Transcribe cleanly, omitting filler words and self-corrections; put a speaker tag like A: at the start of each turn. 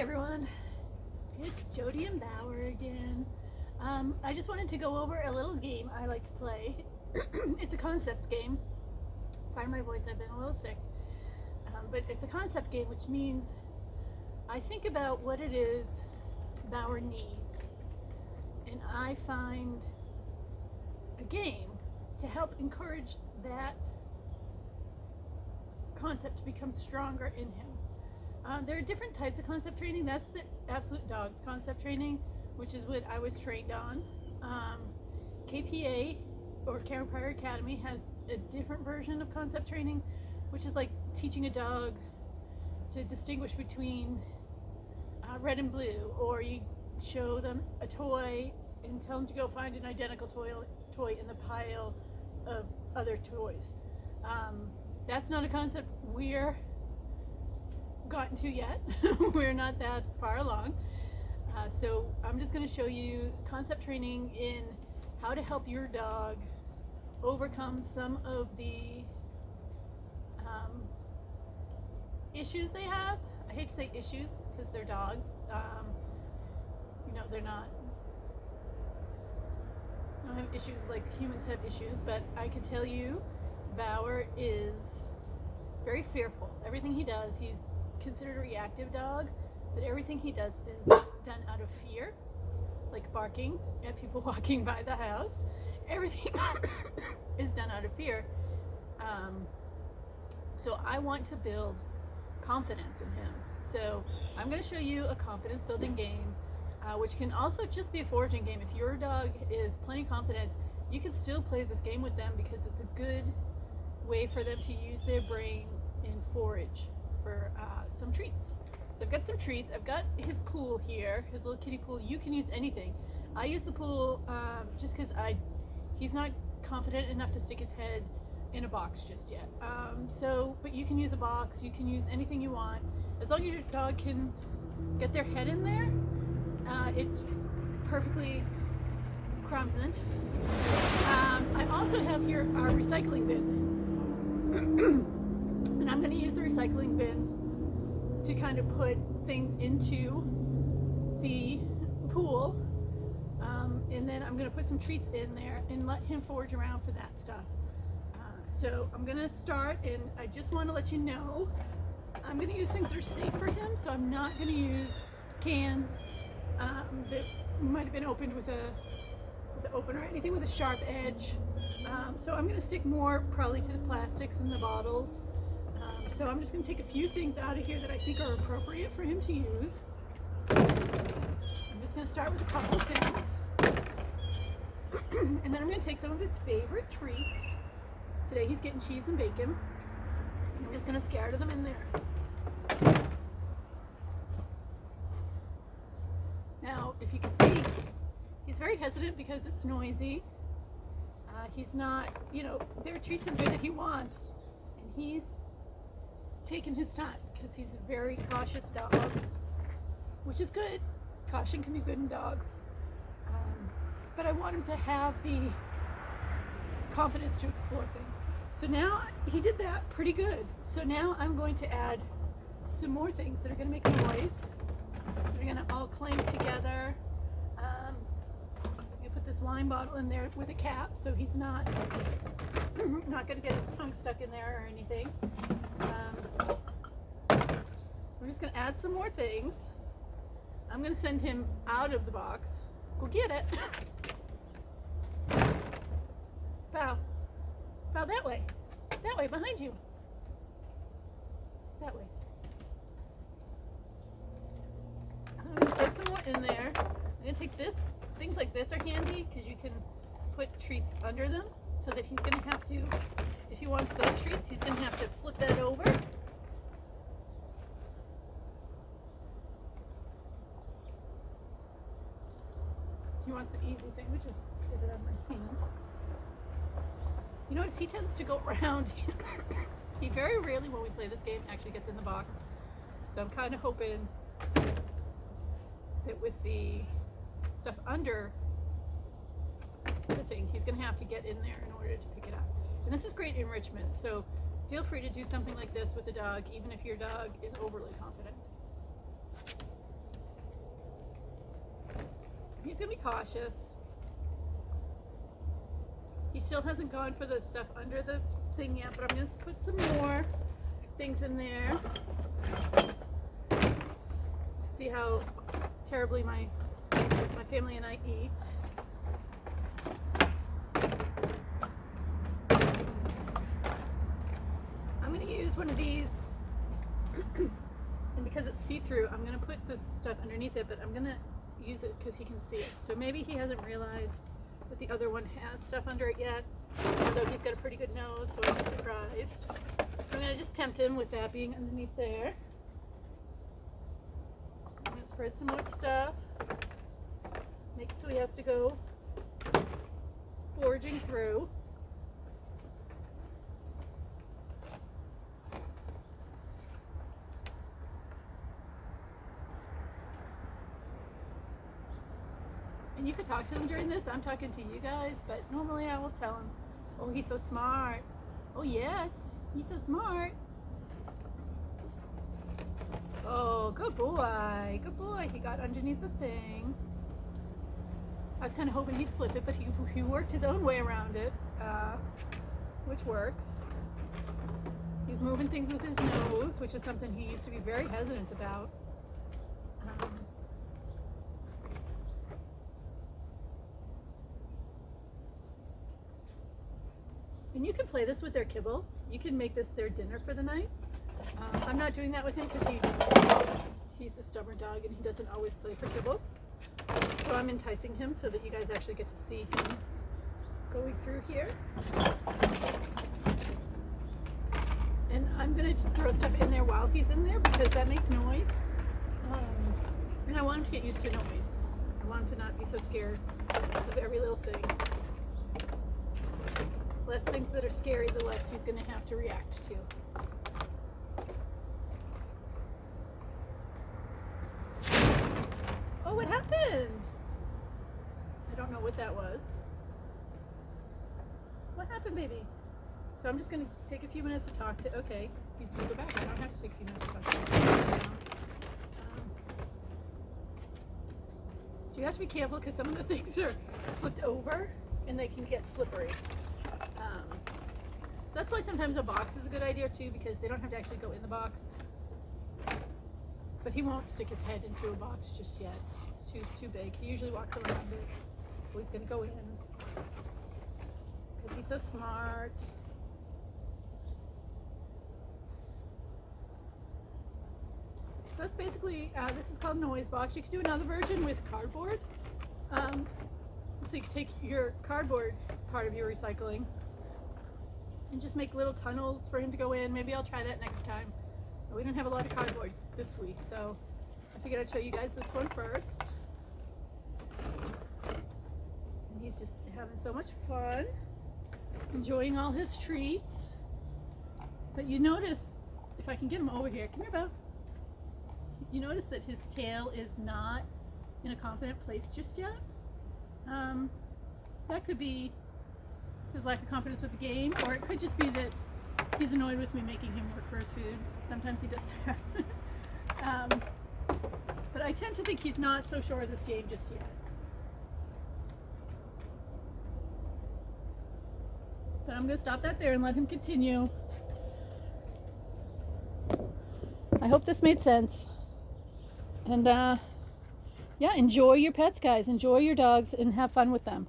A: everyone, it's Jodi and Bauer again. I just wanted to go over a little game I like to play. It's a concept game. Pardon my voice, I've been a little sick. But it's a concept game, which means I think about what it is Bauer needs, and I find a game to help encourage that concept to become stronger in him. There are different types of concept training. That's the Absolute Dogs concept training, which is what I was trained on. KPA, or Karen Pryor Academy, has a different version of concept training, which is like teaching a dog to distinguish between red and blue, or you show them a toy and tell them to go find an identical toy in the pile of other toys. That's not a concept we're gotten to yet. We're not that far along. So I'm just going to show you concept training in how to help your dog overcome some of the issues they have. I hate to say issues because they're dogs. They're not don't have issues like humans have issues, but I can tell you Bauer is very fearful. Everything he does, he's considered a reactive dog, but everything he does is done out of fear, like barking at people walking by the house. Everything is done out of fear. So I want to build confidence in him. So I'm going to show you a confidence building game, which can also just be a foraging game. If your dog is plenty confident, you can still play this game with them because it's a good way for them to use their brain and forage for some treats. So I've got some treats. I've got his pool here, his little kiddie pool. You can use anything. I use the pool just because he's not confident enough to stick his head in a box just yet. But you can use a box. You can use anything you want. As long as your dog can get their head in there, it's perfectly competent. I also have here our recycling bin. And I'm going to use the recycling bin to kind of put things into the pool, and then I'm going to put some treats in there and let him forage around for that stuff. So I'm going to start, and I just want to let you know I'm going to use things that are safe for him, so I'm not going to use cans that might have been opened with an opener, anything with a sharp edge. So I'm going to stick more probably to the plastics and the bottles. So I'm just going to take a few things out of here that I think are appropriate for him to use. I'm just going to start with a couple of things. And then I'm going to take some of his favorite treats. Today he's getting cheese and bacon. I'm just going to scatter them in there. Now, if you can see, he's very hesitant because it's noisy. He's not, there are treats in there that he wants, and he's taking his time because he's a very cautious dog, which is good. Caution can be good in dogs. But I want him to have the confidence to explore things. So now he did that pretty good. So now I'm going to add some more things that are going to make noise. They're going to all clang together. You put this wine bottle in there with a cap, so he's not going to get his tongue stuck in there or anything. We're just going to add some more things. I'm going to send him out of the box. Go get it. Bow. Bow that way. That way, behind you. That way. I'm going to get some more in there. I'm going to take this. Things like this are handy because you can put treats under them, so that he's going to have to, if he wants those treats, he's going to have to flip that over. He wants the easy thing, which is to get it on my hand. You notice he tends to go around. He very rarely, when we play this game, actually gets in the box. So I'm kind of hoping that with the stuff under the thing, he's going to have to get in there in order to pick it up. And this is great enrichment, so feel free to do something like this with a dog, even if your dog is overly confident. He's gonna be cautious. He still hasn't gone for the stuff under the thing yet, but I'm gonna put some more things in there. See how terribly my family and I eat. I'm gonna use one of these, and because it's see-through, I'm gonna put this stuff underneath it, but I'm gonna use it because he can see it. So maybe he hasn't realized that the other one has stuff under it yet, although he's got a pretty good nose, so I'm surprised. I'm gonna just tempt him with that being underneath there. I'm gonna spread some more stuff. Make it so he has to go foraging through. And you could talk to them during this. I'm talking to you guys, but normally I will tell him, oh, he's so smart. Oh, yes, he's so smart. Oh, good boy. Good boy. He got underneath the thing. I was kind of hoping he'd flip it, but he worked his own way around it, which works. He's moving things with his nose, which is something he used to be very hesitant about. And you can play this with their kibble. You can make this their dinner for the night. I'm not doing that with him because he's a stubborn dog and he doesn't always play for kibble. So I'm enticing him so that you guys actually get to see him going through here. And I'm going to throw stuff in there while he's in there because that makes noise. And I want him to get used to noise. I want him to not be so scared of every little thing. Less things that are scary, the less he's going to have to react to. Oh, what happened? I don't know what that was. What happened, baby? So I'm just going to take a few minutes to talk to... Okay, he's going to go back. I don't have to take a few minutes to talk to him. Do you have to be careful because some of the things are flipped over and they can get slippery. So that's why sometimes a box is a good idea too, because they don't have to actually go in the box. But he won't stick his head into a box just yet. It's too big. He usually walks around it. Oh, he's gonna go in because he's so smart. So that's basically, this is called Noise Box. You could do another version with cardboard. So you could take your cardboard part of your recycling and just make little tunnels for him to go in. Maybe I'll try that next time. We don't have a lot of cardboard this week, so I figured I'd show you guys this one first. And he's just having so much fun, enjoying all his treats. But you notice, if I can get him over here, come here, Bo. You notice that his tail is not in a confident place just yet. That could be his lack of confidence with the game, or it could just be that he's annoyed with me making him work for his food. Sometimes he does that. But I tend to think he's not so sure of this game just yet. But I'm going to stop that there and let him continue. I hope this made sense. And yeah, enjoy your pets, guys. Enjoy your dogs and have fun with them.